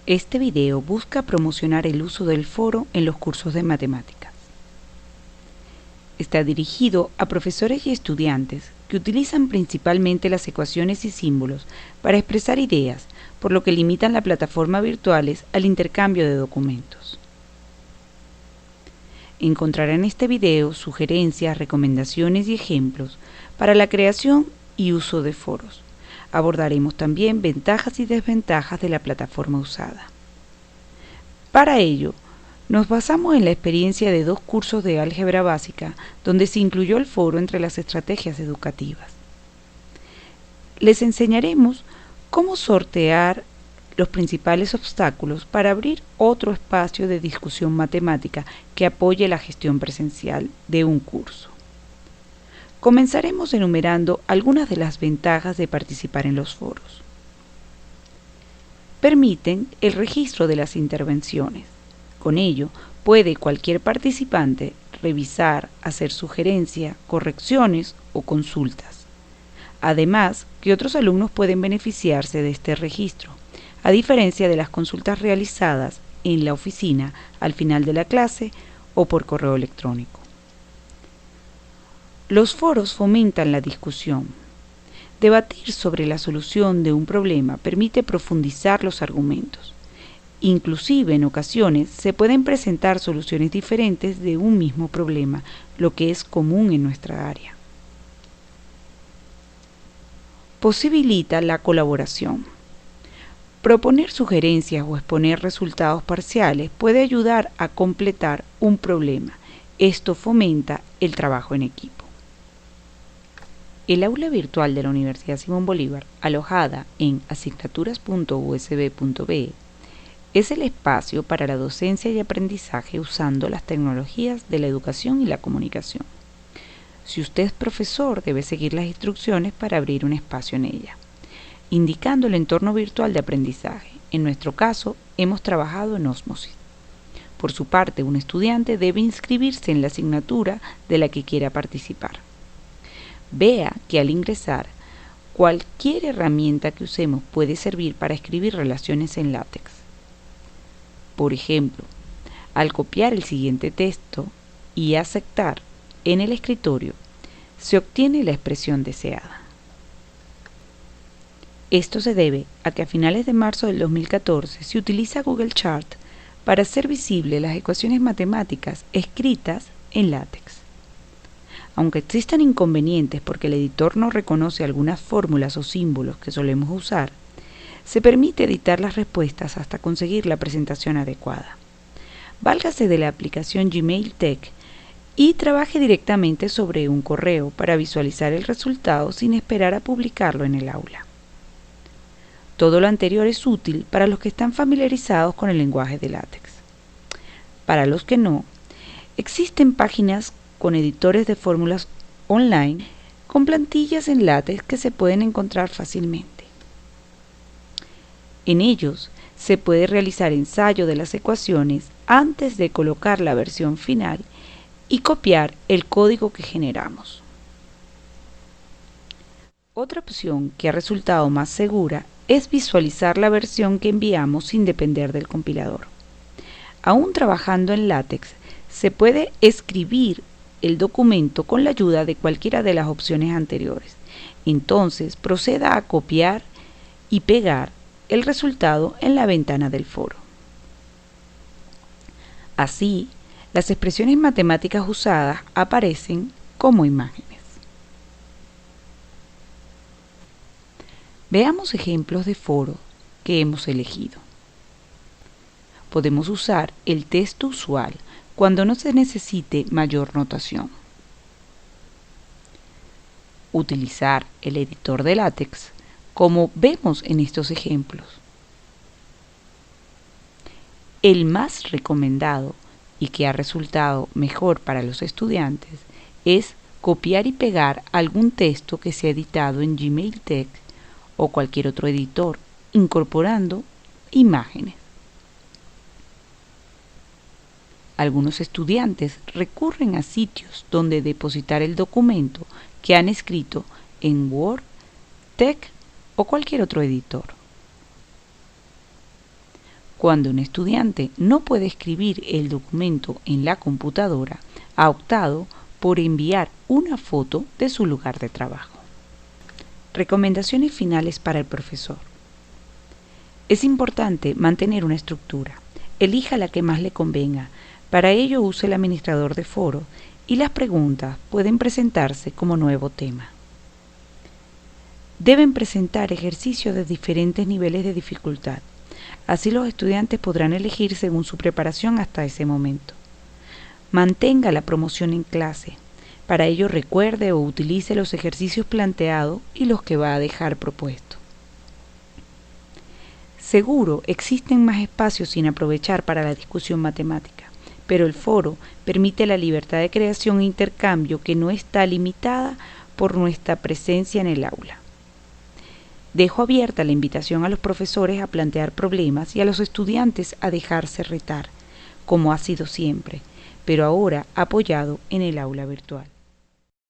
Este video busca promocionar el uso del foro en los cursos de matemáticas. Está dirigido a profesores y estudiantes que utilizan principalmente las ecuaciones y símbolos para expresar ideas, por lo que limitan la plataforma virtuales al intercambio de documentos. Encontrará en este video sugerencias, recomendaciones y ejemplos para la creación y uso de foros. Abordaremos también ventajas y desventajas de la plataforma usada. Para ello, nos basamos en la experiencia de 2 cursos de álgebra básica donde se incluyó el foro entre las estrategias educativas. Les enseñaremos cómo sortear los principales obstáculos para abrir otro espacio de discusión matemática que apoye la gestión presencial de un curso. Comenzaremos enumerando algunas de las ventajas de participar en los foros. Permiten el registro de las intervenciones. Con ello, puede cualquier participante revisar, hacer sugerencias, correcciones o consultas. Además, que otros alumnos pueden beneficiarse de este registro, a diferencia de las consultas realizadas en la oficina al final de la clase o por correo electrónico. Los foros fomentan la discusión. Debatir sobre la solución de un problema permite profundizar los argumentos. Inclusive en ocasiones se pueden presentar soluciones diferentes de un mismo problema, lo que es común en nuestra área. Posibilita la colaboración. Proponer sugerencias o exponer resultados parciales puede ayudar a completar un problema. Esto fomenta el trabajo en equipo. El aula virtual de la Universidad Simón Bolívar, alojada en asignaturas.usb.be, es el espacio para la docencia y aprendizaje usando las tecnologías de la educación y la comunicación. Si usted es profesor, debe seguir las instrucciones para abrir un espacio en ella, indicando el entorno virtual de aprendizaje. En nuestro caso, hemos trabajado en Ósmosis. Por su parte, un estudiante debe inscribirse en la asignatura de la que quiera participar. Vea que al ingresar, cualquier herramienta que usemos puede servir para escribir relaciones en látex. Por ejemplo, al copiar el siguiente texto y aceptar en el escritorio, se obtiene la expresión deseada. Esto se debe a que a finales de marzo del 2014 se utiliza Google Chart para hacer visibles las ecuaciones matemáticas escritas en látex. Aunque existan inconvenientes porque el editor no reconoce algunas fórmulas o símbolos que solemos usar, se permite editar las respuestas hasta conseguir la presentación adecuada. Válgase de la aplicación Gmail Tech y trabaje directamente sobre un correo para visualizar el resultado sin esperar a publicarlo en el aula. Todo lo anterior es útil para los que están familiarizados con el lenguaje de látex. Para los que no, existen páginas con editores de fórmulas online con plantillas en látex que se pueden encontrar fácilmente. En ellos se puede realizar ensayo de las ecuaciones antes de colocar la versión final y copiar el código que generamos. Otra opción que ha resultado más segura es visualizar la versión que enviamos sin depender del compilador. Aún trabajando en látex, se puede escribir el documento con la ayuda de cualquiera de las opciones anteriores. Entonces, proceda a copiar y pegar el resultado en la ventana del foro. Así, las expresiones matemáticas usadas aparecen como imágenes. Veamos ejemplos de foro que hemos elegido. Podemos usar el texto usual cuando no se necesite mayor notación. Utilizar el editor de látex, como vemos en estos ejemplos. El más recomendado y que ha resultado mejor para los estudiantes es copiar y pegar algún texto que se ha editado en Gmail Tech o cualquier otro editor, incorporando imágenes. Algunos estudiantes recurren a sitios donde depositar el documento que han escrito en Word, Tech o cualquier otro editor. Cuando un estudiante no puede escribir el documento en la computadora, ha optado por enviar una foto de su lugar de trabajo. Recomendaciones finales para el profesor. Es importante mantener una estructura. Elija la que más le convenga. Para ello use el administrador de foro y las preguntas pueden presentarse como nuevo tema. Deben presentar ejercicios de diferentes niveles de dificultad. Así los estudiantes podrán elegir según su preparación hasta ese momento. Mantenga la promoción en clase. Para ello recuerde o utilice los ejercicios planteados y los que va a dejar propuestos. Seguro existen más espacios sin aprovechar para la discusión matemática, pero el foro permite la libertad de creación e intercambio que no está limitada por nuestra presencia en el aula. Dejo abierta la invitación a los profesores a plantear problemas y a los estudiantes a dejarse retar, como ha sido siempre, pero ahora apoyado en el aula virtual.